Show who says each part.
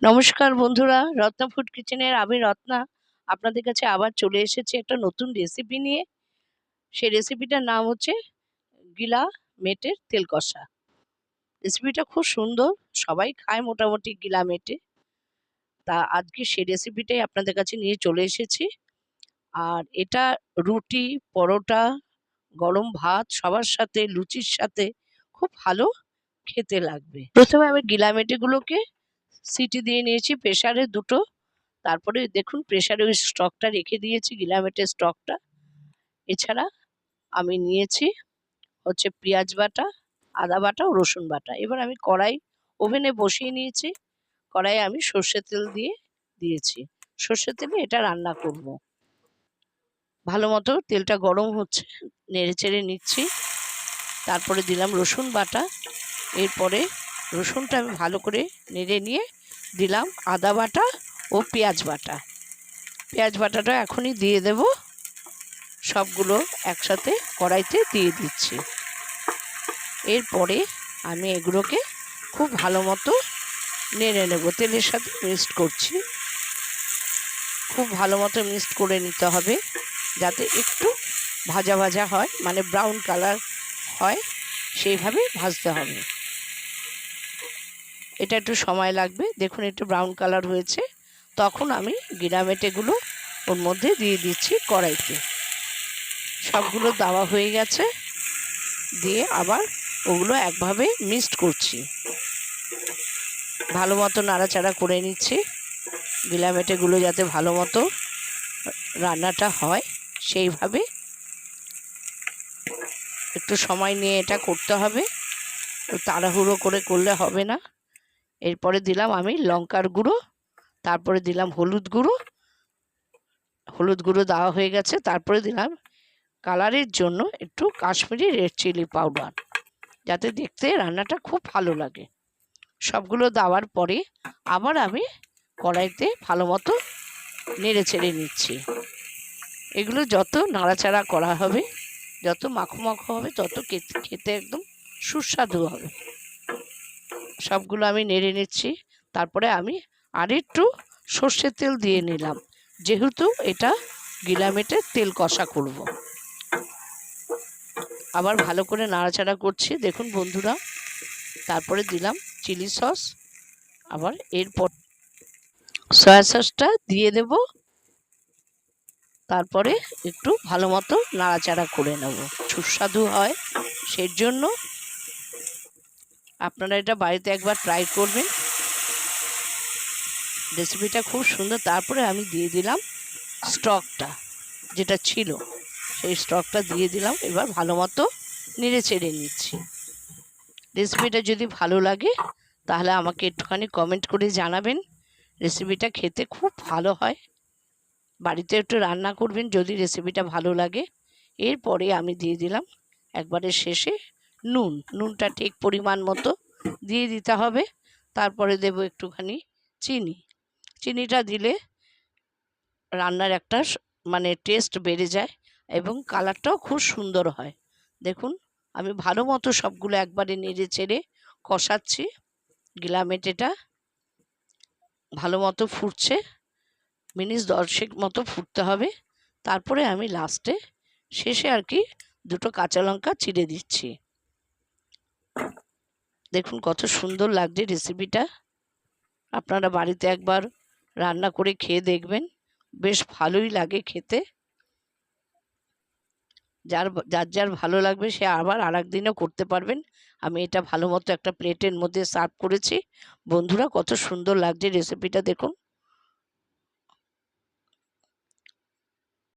Speaker 1: নমস্কার বন্ধুরা, রত্না ফুড কিচেনের আমি রত্না আপনাদের কাছে আবার চলে এসেছি একটা নতুন রেসিপি নিয়ে। সেই রেসিপিটার নাম হচ্ছে গিলা মেটের তেল কষা। রেসিপিটা খুব সুন্দর, সবাই খায় মোটামুটি গিলা মেটে। তা আজকে সেই রেসিপিটাই আপনাদের কাছে নিয়ে চলে এসেছি। আর এটা রুটি, পরোটা, গরম ভাত সবার সাথে, লুচির সাথে খুব ভালো খেতে লাগবে। প্রথমে আমি গিলা মেটেগুলোকে সিটি দিয়ে নিয়েছি প্রেসারে দুটো। তারপরে দেখুন প্রেসারে ওই স্টকটা রেখে দিয়েছি, গিলামেটের স্টকটা। এছাড়া আমি নিয়েছি হচ্ছে পেঁয়াজ বাটা, আদা বাটা ও রসুন বাটা। এবার আমি কড়াই ওভেনে বসিয়ে নিয়েছি। কড়াইয়ে আমি সর্ষের তেল দিয়েছি। সর্ষের তেলে এটা রান্না করব। ভালো মতো তেলটা গরম হচ্ছে, নেড়ে চেড়ে নিচ্ছি। তারপরে দিলাম রসুন বাটা। এরপরে রসুনটা আমি ভালো করে নেড়ে নিয়ে দিলাম আদা বাটা ও পেঁয়াজ বাটা। পেঁয়াজ বাটাটা এখনই দিয়ে দেব। সবগুলো একসাথে কড়াইতে দিয়ে দিচ্ছি। এরপরে আমি এগুলোকে খুব ভালো মতো নেড়ে নেব, তেলের সাথে মিক্সড করছি। খুব ভালো মতো মিক্সড করে নিতে হবে যাতে একটু ভাজা ভাজা হয়, মানে ব্রাউন কালার হয়, সেইভাবে ভাজতে হবে। এটা একটু সময় লাগবে। দেখুন একটু ব্রাউন কালার হয়েছে, তখন আমি গিলামেটেগুলো ওর মধ্যে দিয়ে দিচ্ছি কড়াইতে। সবগুলো দেওয়া হয়ে গেছে, দিয়ে আবার ওগুলো একভাবে মিক্সড করছি, ভালো মতো নাড়াচাড়া করে নিচ্ছি। গিলামেটেগুলো যাতে ভালো মতো রান্নাটা হয় সেইভাবে একটু সময় নিয়ে এটা করতে হবে, তাড়াহুড়ো করে করলে হবে না। এরপরে দিলাম আমি লঙ্কার গুঁড়ো, তারপরে দিলাম হলুদ গুঁড়ো দেওয়া হয়ে গেছে। তারপরে দিলাম কালারের জন্য একটু কাশ্মীরি রেড চিলি পাউডার, যাতে দেখতে রান্নাটা খুব ভালো লাগে। সবগুলো দেওয়ার পরে আবার আমি কড়াইতে ভালো মতো নেড়ে চেড়ে নিচ্ছি। এগুলো যত নাড়াচাড়া করা হবে, যত মাখো মাখো হবে, তত খেতে একদম সুস্বাদু হবে। সবগুলো আমি নেড়ে নিচ্ছি। তারপরে আমি আরেকটু সর্ষের তেল দিয়ে নিলাম, যেহেতু এটা গিলামেটের তেল কষা করব। আবার ভালো করে নাড়াচাড়া করছি দেখুন বন্ধুরা। তারপরে দিলাম চিলি সস, আবার এরপর সয়া সসটা দিয়ে দেব। তারপরে একটু ভালো মতো নাড়াচাড়া করে নেব, সুস্বাদু হয়। সেই জন্য আপনারা এটা বাড়িতে একবার ট্রাই করবেন, রেসিপিটা খুব সুন্দর। তারপরে আমি দিয়ে দিলাম স্টকটা, যেটা ছিল সেই স্টকটা দিয়ে দিলাম। এবার ভালো মতো নেড়ে চেড়ে নিচ্ছি। রেসিপিটা যদি ভালো লাগে তাহলে আমাকে একটুখানি কমেন্ট করে জানাবেন। রেসিপিটা খেতে খুব ভালো হয়, বাড়িতে একটু রান্না করবেন যদি রেসিপিটা ভালো লাগে। এরপরে আমি দিয়ে দিলাম একবারে শেষে নুনটা ঠিক পরিমাণ মতো দিয়ে দিতে হবে। তারপরে দেব একটুখানি চিনিটা দিলে রান্নার একটা মানে টেস্ট বেড়ে যায় এবং কালারটাও খুব সুন্দর হয়। দেখুন আমি ভালো মতো সবগুলো একবারে নেড়ে চেড়ে কষাচ্ছি। গিলামেটেটা ভালো মতো ফুটছে, মিনিট 10 মতো ফুটতে হবে। তারপরে আমি শেষে আর কি দুটো কাঁচা লঙ্কা চিড়ে দিচ্ছি। দেখুন কত সুন্দর লাগছে রেসিপিটা। আপনারা বাড়িতে একবার রান্না করে খেয়ে দেখবেন, বেশ ভালোই লাগে খেতে। যার ভালো লাগবে সে আবার আরেকদিনও করতে পারবেন। আমি এটা ভালো মতো একটা প্লেটের মধ্যে সার্ভ করেছি। বন্ধুরা কত সুন্দর লাগছে রেসিপিটা দেখুন।